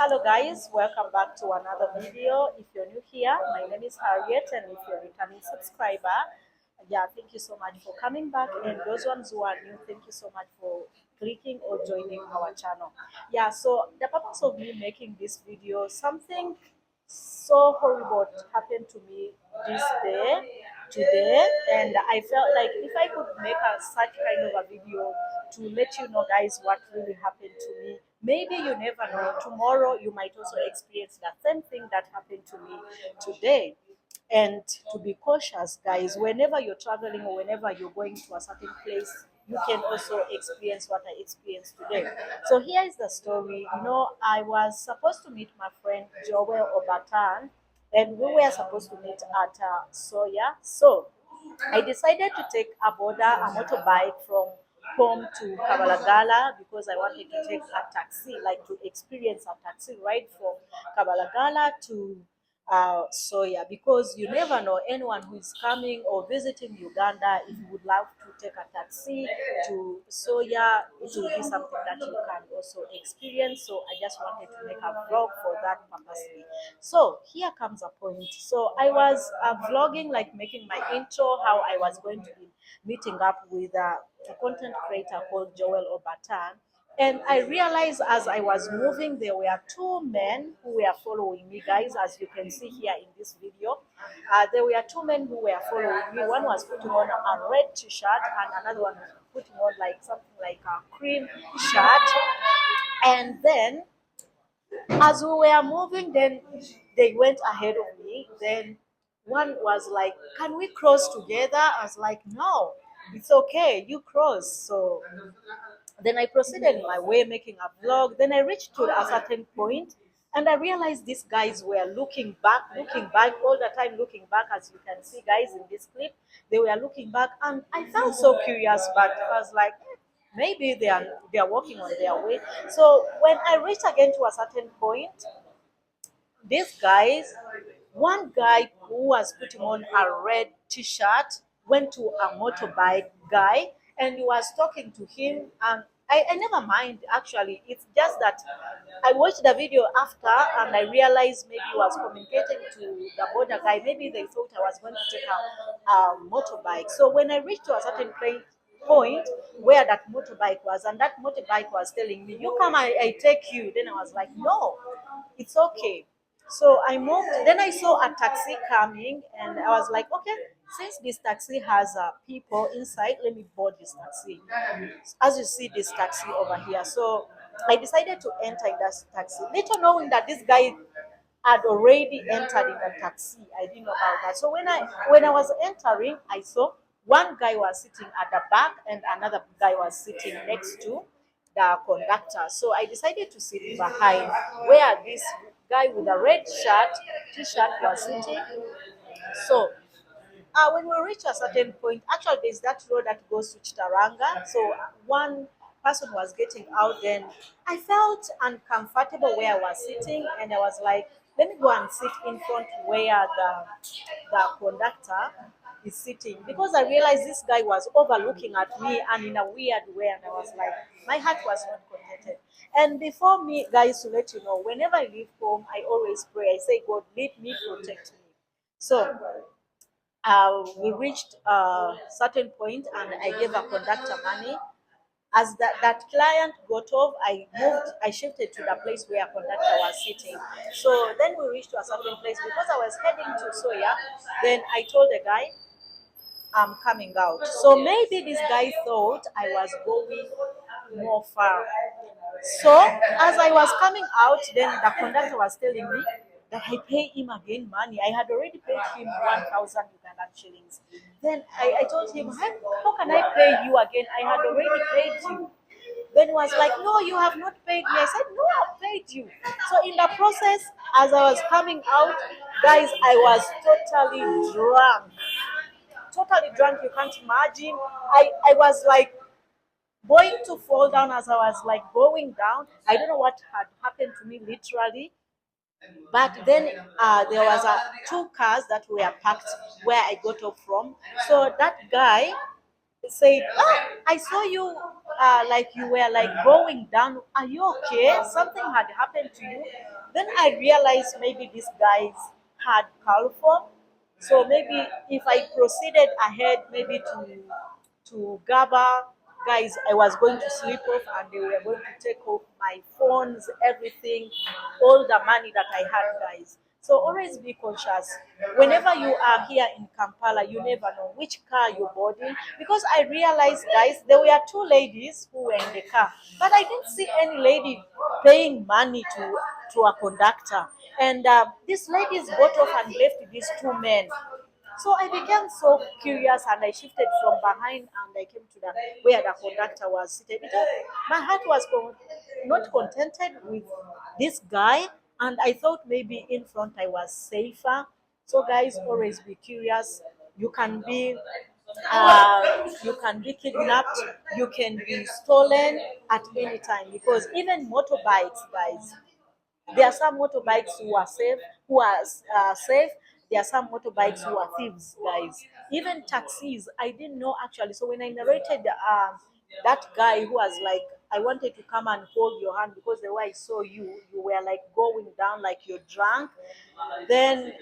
Hello guys, welcome back to another video. If you're new here, my name is Harriet, and if you're a returning subscriber, thank you so much for coming back, and those ones who are new, thank you so much for clicking or joining our channel. So the purpose of me making this video, something so horrible happened to me this day today, and I felt like if I could make such kind of a video to let you know guys what really happened to me, maybe you never know, tomorrow you might also experience the same thing that happened to me today. And to be cautious guys, whenever you're traveling or whenever you're going to a certain place, you can also experience what I experienced today. So here is the story. I was supposed to meet my friend Joel Obatan, and we were supposed to meet at Soya. So I decided to take a motorbike from home to Kabalagala because I wanted to take a taxi, like to experience a taxi ride from Kabalagala to Soya, because you never know anyone who is coming or visiting Uganda. If you would love to take a taxi to Soya, it will be something that you can also experience. So I just wanted to make a vlog for that purposely. So here comes a point. So I was vlogging, like making my intro, how I was going to be meeting up with a content creator called Joel Obatan. And I realized as I was moving, there were two men who were following me, guys, as you can see here in this video. There were two men who were following me. One was putting on a red t-shirt, and another one was putting on like something like a cream shirt. And then as we were moving, then they went ahead of me. Then one was like, "Can we cross together?" I was like, "No, it's okay, you cross." So then I proceeded in my way, making a vlog. Then I reached to a certain point, and I realized these guys were looking back all the time, looking back. As you can see, guys, in this clip, they were looking back, and I felt so curious. But I was like, maybe they are walking on their way. So when I reached again to a certain point, these guys, one guy who was putting on a red t-shirt went to a motorbike guy and he was talking to him. And I never mind actually. It's just that I watched the video after and I realized maybe he was communicating to the border guy. Maybe they thought I was going to take a motorbike. So when I reached to a certain point where that motorbike was, and that motorbike was telling me, "You come, I take you." Then I was like, "No, it's okay." So I moved. Then I saw a taxi coming, and I was like, "Okay, since this taxi has people inside, let me board this taxi." As you see, this taxi over here. So I decided to enter in that taxi, little knowing that this guy had already entered in the taxi. I didn't know about that. So when I was entering, I saw one guy was sitting at the back and another guy was sitting next to the conductor. So I decided to sit behind where this guy with a red t-shirt was sitting. So when we reach a certain point, actually there's that road that goes to Chitaranga. So one person was getting out, then I felt uncomfortable where I was sitting, and I was like, let me go and sit in front where the conductor is sitting, because I realized this guy was overlooking at me and in a weird way, and I was like, my heart was not contented. And before me, guys, to let you know, whenever I leave home, I always pray. I say, God, lead me, protect me. So we reached a certain point and I gave a conductor money. As that client got off, I shifted to the place where a conductor was sitting. So then we reached to a certain place. Because I was heading to Soya, then I told the guy, I'm coming out. So maybe this guy thought I was going more far. So as I was coming out, then the conductor was telling me that I pay him again money. I had already paid him 1,000 Ugandan shillings. Then I told him, how can I pay you again? I had already paid you. Then he was like, no, you have not paid me. I said, no, I've paid you. So in the process, as I was coming out, guys, I was totally drunk. Totally drunk, you can't imagine. I was like going to fall down. As I was like going down, I don't know what had happened to me literally, but then there was two cars that were parked where I got off from. So that guy said, "Ah, I saw you like you were like going down. Are you okay? Something had happened to you." Then I realized maybe these guys had coliform. So maybe if I proceeded ahead, maybe to Gaba, guys, I was going to sleep off and they were going to take off my phones, everything, all the money that I had, guys. So always be conscious. Whenever you are here in Kampala, you never know which car you're boarding. Because I realized, guys, there were two ladies who were in the car, but I didn't see any lady paying money to a conductor. And these ladies got off and left these two men. So I became so curious and I shifted from behind and I came to the where the conductor was seated because my heart was not contented with this guy and I thought maybe in front I was safer. So guys, always be curious. You can be you can be kidnapped, you can be stolen at any time because even motorbikes, guys, there are some motorbikes who are safe, safe. There are some motorbikes who are thieves, guys. Even taxis, I didn't know actually. So when I narrated that guy who was like, I wanted to come and hold your hand because the way I saw you, you were like going down like you're drunk. Then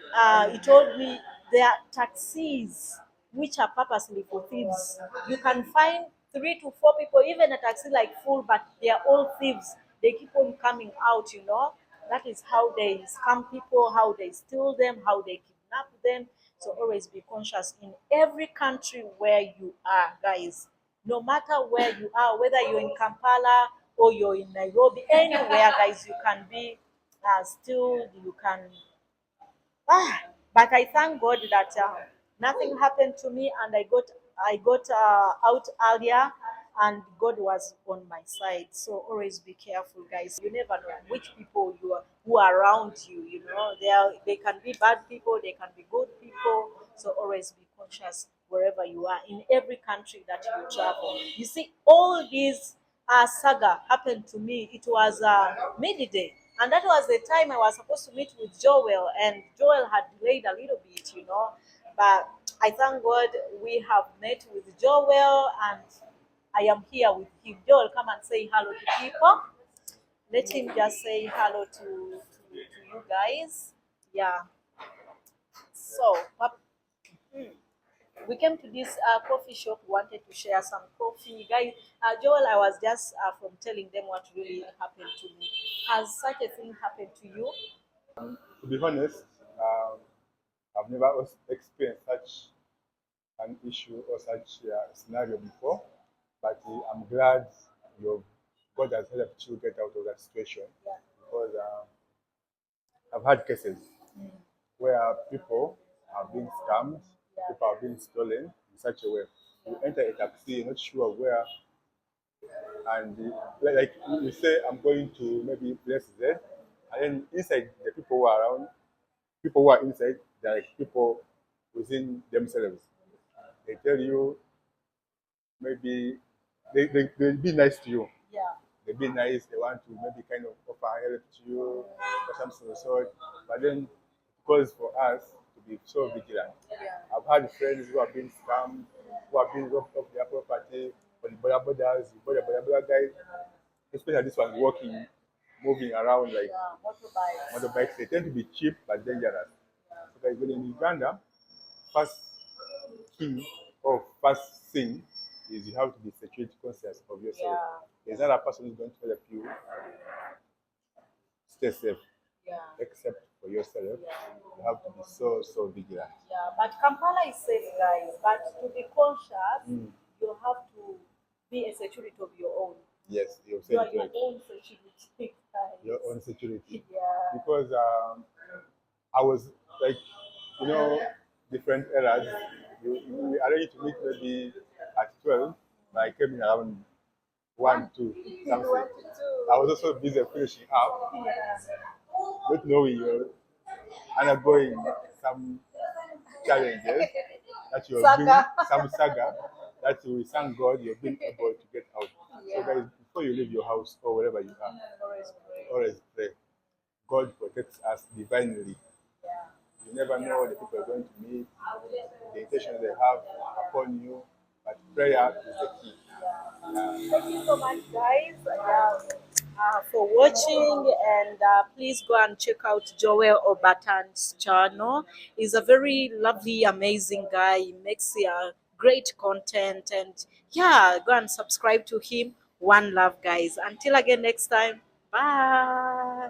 he told me there are taxis which are purposely for thieves. You can find 3 to 4 people, even a taxi like full, but they are all thieves. They keep on coming out, you know. That is how they scam people, how they steal them, how they kidnap them. So always be conscious in every country where you are, guys. No matter where you are, whether you're in Kampala or you're in Nairobi, anywhere, guys, you can be still, you can but I thank God that nothing happened to me, and I got out earlier, and God was on my side. So always be careful, guys. You never know which people who are around you. You know, they can be bad people, they can be good people. So always be conscious wherever you are in every country that you travel. You see, all these saga happened to me. It was midday, and that was the time I was supposed to meet with Joel, and Joel had delayed a little bit, you know. But I thank God we have met with Joel, and I am here with him. Joel, come and say hello to people. Let him just say hello to you guys. Yeah. So, we came to this coffee shop, wanted to share some coffee, guys. Joel, I was just from telling them what really happened to me. Has such a thing happened to you? To be honest, I've never experienced such an issue or such a scenario before, but I'm glad your God has helped you get out of that situation Yeah. because I've had cases where people have been scammed, people have been stolen in such a way. You enter a taxi, you're not sure where, and like you say, I'm going to maybe place Z, and then inside the people who are around, people who are inside, they're like people within themselves. They tell you maybe they'll be nice to you. Yeah. They'll be nice, they want to maybe kind of offer help to you or something of the sort. But then because for us to be so vigilant. Yeah. I've had friends who have been scammed, who have been robbed of their property, for the border guys, especially this one walking, moving around like Yeah. Motorbikes. motorbikes. They tend to be cheap but dangerous. So guys, when in Uganda, first key or first thing is you have to be security conscious of yourself. Yeah. There's not a person who's going to help you stay safe Yeah. except for yourself. Yeah. You have to be so vigilant. Yeah, but Kampala is safe, guys. But to be conscious, Mm. you have to be a security of your own. Yes, you've You said are it your right. own security, Your guys. own security. Yeah. Because I was like, you know, different eras. We arranged to meet maybe at 12, but I came in around 1, 2, something. What to do? I was also busy finishing up, Yeah. not knowing you're undergoing some challenges that you're being, Saga. some saga that we thank God you've been able to get out. So, Yeah. guys, before you leave your house or wherever you are, Always pray. always pray. God protects us divinely. Yeah. You never know the people you're going to meet, the intention they have upon you, but prayer is the key. Thank you so much, guys, for watching. And please go and check out Joel Obatan's channel. He's a very lovely, amazing guy. He makes great content. And yeah, go and subscribe to him. One love, guys. Until again next time. Bye.